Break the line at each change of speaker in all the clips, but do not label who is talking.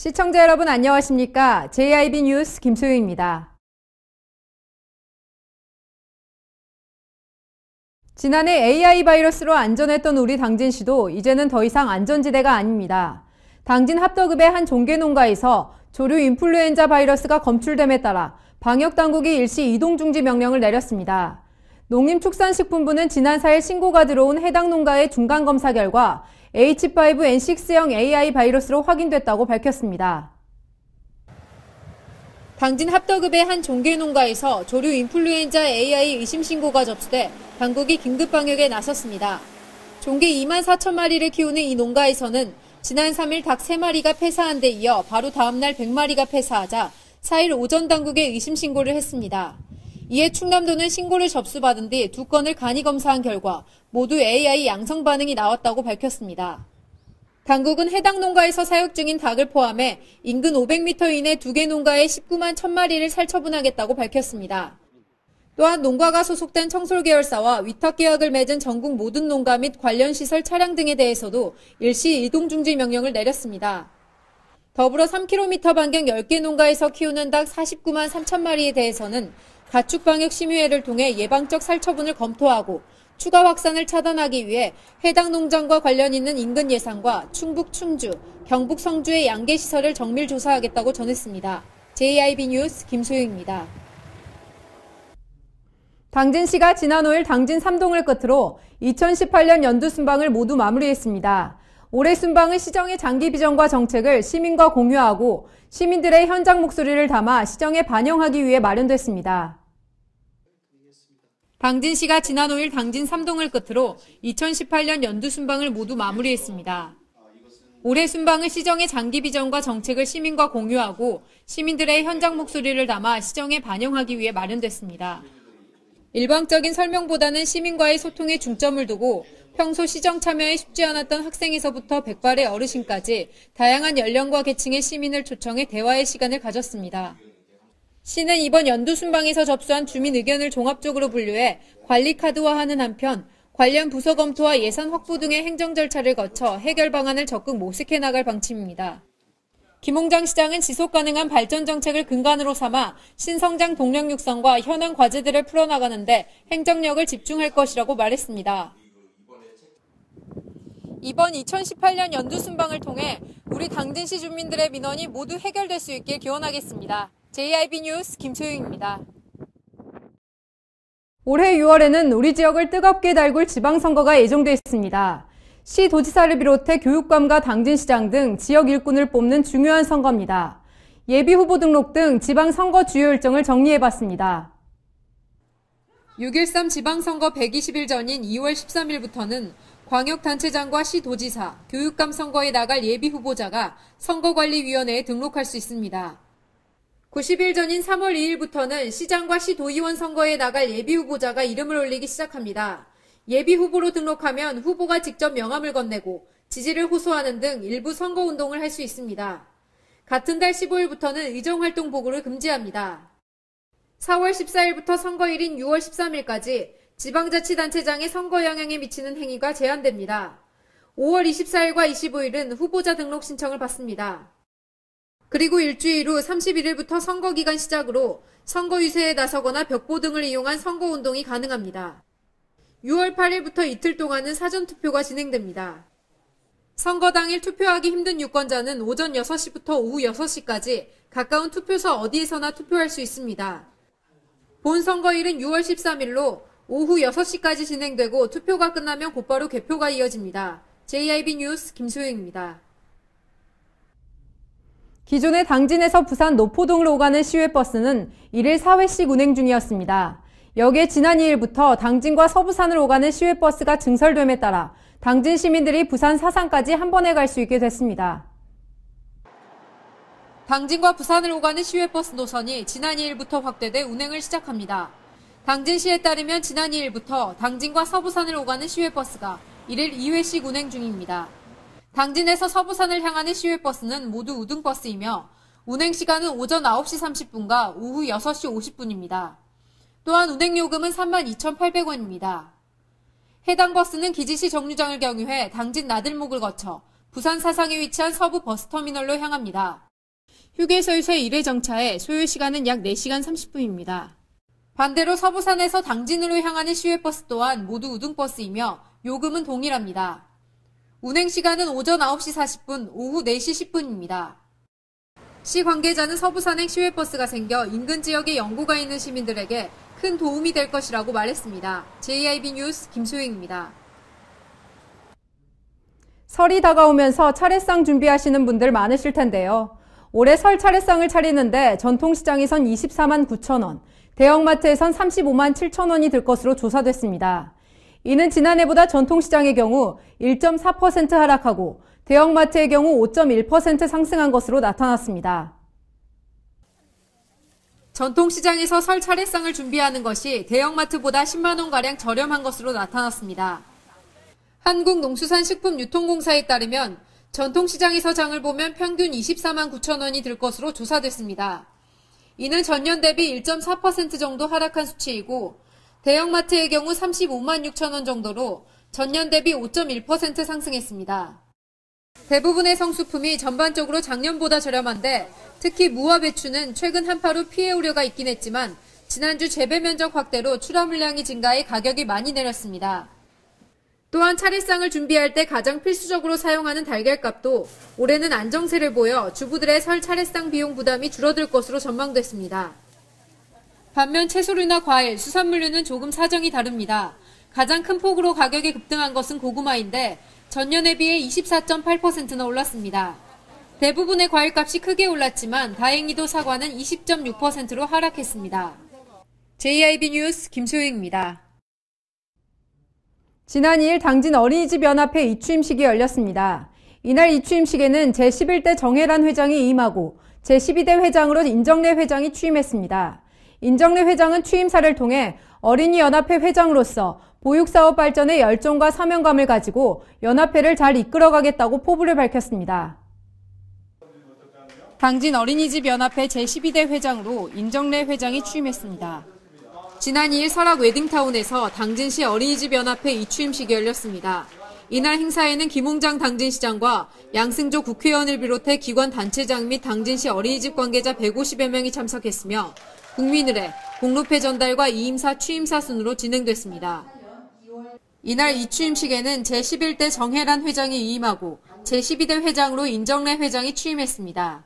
시청자 여러분 안녕하십니까? JIB 뉴스 김소영입니다. 지난해 AI 바이러스로 안전했던 우리 당진시도 이제는 더 이상 안전지대가 아닙니다. 당진 합덕읍의 한 종개농가에서 조류 인플루엔자 바이러스가 검출됨에 따라 방역당국이 일시 이동중지 명령을 내렸습니다. 농림축산식품부는 지난 4일 신고가 들어온 해당 농가의 중간검사 결과 H5N6형 AI 바이러스로 확인됐다고 밝혔습니다. 당진 합덕읍의 한 종개농가에서 조류 인플루엔자 AI 의심 신고가 접수돼 당국이 긴급 방역에 나섰습니다. 종개 2만 4천 마리를 키우는 이 농가에서는 지난 3일 닭 3마리가 폐사한 데 이어 바로 다음 날 100마리가 폐사하자 4일 오전 당국에 의심 신고를 했습니다. 이에 충남도는 신고를 접수받은 뒤 2건을 간이 검사한 결과 모두 AI 양성 반응이 나왔다고 밝혔습니다. 당국은 해당 농가에서 사육 중인 닭을 포함해 인근 500m 이내 2개 농가의 19만 1,000마리를 살처분하겠다고 밝혔습니다. 또한 농가가 소속된 청솔 계열사와 위탁 계약을 맺은 전국 모든 농가 및 관련 시설 차량 등에 대해서도 일시 이동중지 명령을 내렸습니다. 더불어 3km 반경 10개 농가에서 키우는 닭 49만 3천 마리에 대해서는 가축방역심의회를 통해 예방적 살처분을 검토하고 추가 확산을 차단하기 위해 해당 농장과 관련 있는 인근 예산과 충북 충주, 경북 성주의 양계시설을 정밀 조사하겠다고 전했습니다. JIB 뉴스 김소영입니다. 당진시가 지난 5일 당진 3동을 끝으로 2018년 연두 순방을 모두 마무리했습니다. 올해 순방은 시정의 장기 비전과 정책을 시민과 공유하고 시민들의 현장 목소리를 담아 시정에 반영하기 위해 마련됐습니다. 당진시가 지난 5일 당진 3동을 끝으로 2018년 연두 순방을 모두 마무리했습니다. 올해 순방은 시정의 장기 비전과 정책을 시민과 공유하고 시민들의 현장 목소리를 담아 시정에 반영하기 위해 마련됐습니다. 일방적인 설명보다는 시민과의 소통에 중점을 두고 평소 시정 참여에 쉽지 않았던 학생에서부터 백발의 어르신까지 다양한 연령과 계층의 시민을 초청해 대화의 시간을 가졌습니다. 시는 이번 연두 순방에서 접수한 주민 의견을 종합적으로 분류해 관리 카드화하는 한편 관련 부서 검토와 예산 확보 등의 행정 절차를 거쳐 해결 방안을 적극 모색해 나갈 방침입니다. 김홍장 시장은 지속 가능한 발전 정책을 근간으로 삼아 신성장 동력 육성과 현안 과제들을 풀어나가는데 행정력을 집중할 것이라고 말했습니다. 이번 2018년 연두 순방을 통해 우리 당진시 주민들의 민원이 모두 해결될 수 있길 기원하겠습니다. JIB 뉴스 김소영입니다. 올해 6월에는 우리 지역을 뜨겁게 달굴 지방선거가 예정돼 있습니다. 시 도지사를 비롯해 교육감과 당진시장 등 지역 일꾼을 뽑는 중요한 선거입니다. 예비후보 등록 등 지방선거 주요 일정을 정리해봤습니다. 6.13 지방선거 120일 전인 2월 13일부터는 광역단체장과 시도지사, 교육감 선거에 나갈 예비후보자가 선거관리위원회에 등록할 수 있습니다. 90일 전인 3월 2일부터는 시장과 시도의원 선거에 나갈 예비후보자가 이름을 올리기 시작합니다. 예비후보로 등록하면 후보가 직접 명함을 건네고 지지를 호소하는 등 일부 선거운동을 할 수 있습니다. 같은 달 15일부터는 의정활동 보고를 금지합니다. 4월 14일부터 선거일인 6월 13일까지 지방자치단체장의 선거 영향에 미치는 행위가 제한됩니다. 5월 24일과 25일은 후보자 등록 신청을 받습니다. 그리고 일주일 후 31일부터 선거기간 시작으로 선거 유세에 나서거나 벽보 등을 이용한 선거운동이 가능합니다. 6월 8일부터 이틀 동안은 사전투표가 진행됩니다. 선거 당일 투표하기 힘든 유권자는 오전 6시부터 오후 6시까지 가까운 투표소 어디에서나 투표할 수 있습니다. 본 선거일은 6월 13일로 오후 6시까지 진행되고 투표가 끝나면 곧바로 개표가 이어집니다. JIB 뉴스 김소영입니다. 기존의 당진에서 부산 노포동으로 오가는 시외버스는 1일 4회씩 운행 중이었습니다. 여기에 지난 2일부터 당진과 서부산을 오가는 시외버스가 증설됨에 따라 당진 시민들이 부산 사상까지 한 번에 갈 수 있게 됐습니다. 당진과 부산을 오가는 시외버스 노선이 지난 2일부터 확대돼 운행을 시작합니다. 당진시에 따르면 지난 2일부터 당진과 서부산을 오가는 시외버스가 1일 2회씩 운행 중입니다. 당진에서 서부산을 향하는 시외버스는 모두 우등버스이며 운행시간은 오전 9시 30분과 오후 6시 50분입니다. 또한 운행요금은 32,800원입니다. 해당 버스는 기지시 정류장을 경유해 당진 나들목을 거쳐 부산 사상에 위치한 서부 버스터미널로 향합니다. 휴게소에서 1회 정차해 소요 시간은 약 4시간 30분입니다. 반대로 서부산에서 당진으로 향하는 시외버스 또한 모두 우등버스이며 요금은 동일합니다. 운행 시간은 오전 9시 40분, 오후 4시 10분입니다. 시 관계자는 서부산행 시외버스가 생겨 인근 지역에 연고가 있는 시민들에게 큰 도움이 될 것이라고 말했습니다. JIB 뉴스 김소영입니다.
설이 다가오면서 차례상 준비하시는 분들 많으실 텐데요. 올해 설 차례상을 차리는데 전통시장에선 24만 9천 원, 대형마트에선 35만 7천 원이 들 것으로 조사됐습니다. 이는 지난해보다 전통시장의 경우 1.4% 하락하고 대형마트의 경우 5.1% 상승한 것으로 나타났습니다.
전통시장에서 설 차례상을 준비하는 것이 대형마트보다 10만 원가량 저렴한 것으로 나타났습니다. 한국농수산식품유통공사에 따르면 전통시장에서 장을 보면 평균 24만 9천 원이 들 것으로 조사됐습니다. 이는 전년 대비 1.4% 정도 하락한 수치이고 대형마트의 경우 35만 6천 원 정도로 전년 대비 5.1% 상승했습니다. 대부분의 성수품이 전반적으로 작년보다 저렴한데 특히 무와 배추는 최근 한파로 피해 우려가 있긴 했지만 지난주 재배 면적 확대로 출하 물량이 증가해 가격이 많이 내렸습니다. 또한 차례상을 준비할 때 가장 필수적으로 사용하는 달걀값도 올해는 안정세를 보여 주부들의 설 차례상 비용 부담이 줄어들 것으로 전망됐습니다. 반면 채소류나 과일, 수산물류는 조금 사정이 다릅니다. 가장 큰 폭으로 가격이 급등한 것은 고구마인데 전년에 비해 24.8%나 올랐습니다. 대부분의 과일값이 크게 올랐지만 다행히도 사과는 20.6%로 하락했습니다. JIB 뉴스 김소영입니다.
지난 2일 당진 어린이집 연합회 이추임식이 열렸습니다. 이날 이추임식에는 제11대 정혜란 회장이 임하고 제12대 회장으로 인정래 회장이 취임했습니다. 인정래 회장은 취임사를 통해 어린이연합회 회장으로서 보육사업 발전의 열정과 사명감을 가지고 연합회를 잘 이끌어가겠다고 포부를 밝혔습니다.
당진 어린이집 연합회 제12대 회장으로 인정래 회장이 취임했습니다. 지난 2일 설악 웨딩타운에서 당진시 어린이집 연합회 이추임식이 열렸습니다. 이날 행사에는 김홍장 당진시장과 양승조 국회의원을 비롯해 기관 단체장 및 당진시 어린이집 관계자 150여 명이 참석했으며 국민의례, 공로패 전달과 이임사 취임사 순으로 진행됐습니다. 이날 이추임식에는 제11대 정혜란 회장이 이임하고 제12대 회장으로 인정래 회장이 취임했습니다.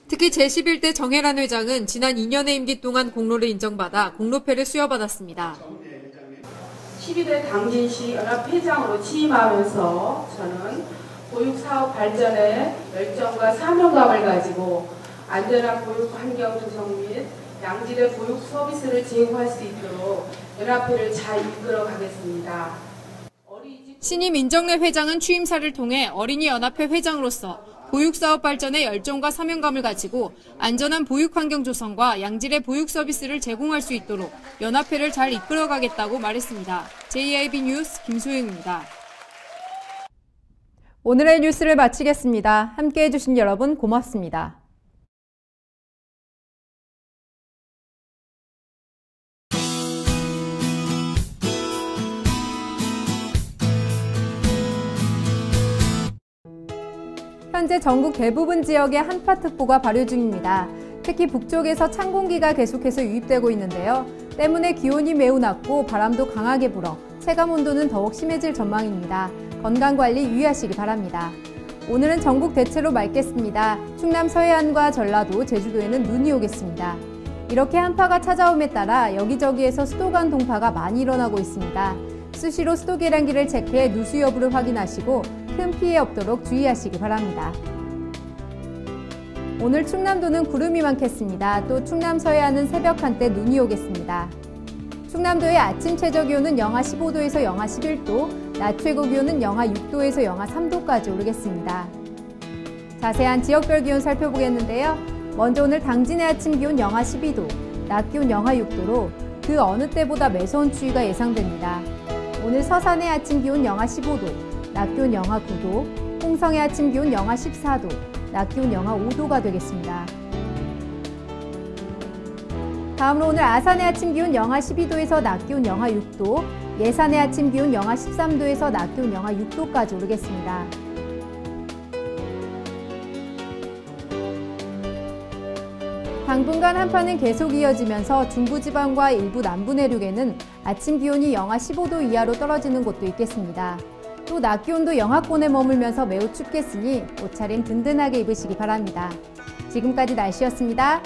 특히 제11대 정혜란 회장은 지난 2년의 임기 동안 공로를 인정받아 공로패를 수여받았습니다.
12대 당진시 연합회장으로 취임하면서 저는 보육사업 발전에 열정과 사명감을 가지고 안전한 보육 환경 조성 및 양질의 보육 서비스를 제공할 수 있도록 연합회를 잘 이끌어 가겠습니다.
신임 인정래 회장은 취임사를 통해 어린이연합회 회장으로서 보육사업 발전에 열정과 사명감을 가지고 안전한 보육 환경 조성과 양질의 보육 서비스를 제공할 수 있도록 연합회를 잘 이끌어가겠다고 말했습니다. JIB 뉴스 김소영입니다.
오늘의 뉴스를 마치겠습니다. 함께해 주신 여러분 고맙습니다. 현재 전국 대부분 지역에 한파특보가 발효 중입니다. 특히 북쪽에서 찬 공기가 계속해서 유입되고 있는데요. 때문에 기온이 매우 낮고 바람도 강하게 불어 체감온도는 더욱 심해질 전망입니다. 건강관리 유의하시기 바랍니다. 오늘은 전국 대체로 맑겠습니다. 충남 서해안과 전라도, 제주도에는 눈이 오겠습니다. 이렇게 한파가 찾아옴에 따라 여기저기에서 수도관 동파가 많이 일어나고 있습니다. 수시로 수도 계량기를 체크해 누수 여부를 확인하시고 큰 피해 없도록 주의하시기 바랍니다. 오늘 충남도는 구름이 많겠습니다. 또 충남 서해안은 새벽 한때 눈이 오겠습니다. 충남도의 아침 최저기온은 영하 15도에서 영하 11도, 낮 최고기온은 영하 6도에서 영하 3도까지 오르겠습니다. 자세한 지역별 기온 살펴보겠는데요. 먼저 오늘 당진의 아침 기온 영하 12도, 낮 기온 영하 6도로 그 어느 때보다 매서운 추위가 예상됩니다. 오늘 서산의 아침 기온 영하 15도, 낮 기온 영하 9도, 홍성의 아침 기온 영하 14도, 낮 기온 영하 5도가 되겠습니다. 다음으로 오늘 아산의 아침 기온 영하 12도에서 낮 기온 영하 6도, 예산의 아침 기온 영하 13도에서 낮 기온 영하 6도까지 오르겠습니다. 당분간 한파는 계속 이어지면서 중부지방과 일부 남부 내륙에는 아침 기온이 영하 15도 이하로 떨어지는 곳도 있겠습니다. 또 낮 기온도 영하권에 머물면서 매우 춥겠으니 옷차림 든든하게 입으시기 바랍니다. 지금까지 날씨였습니다.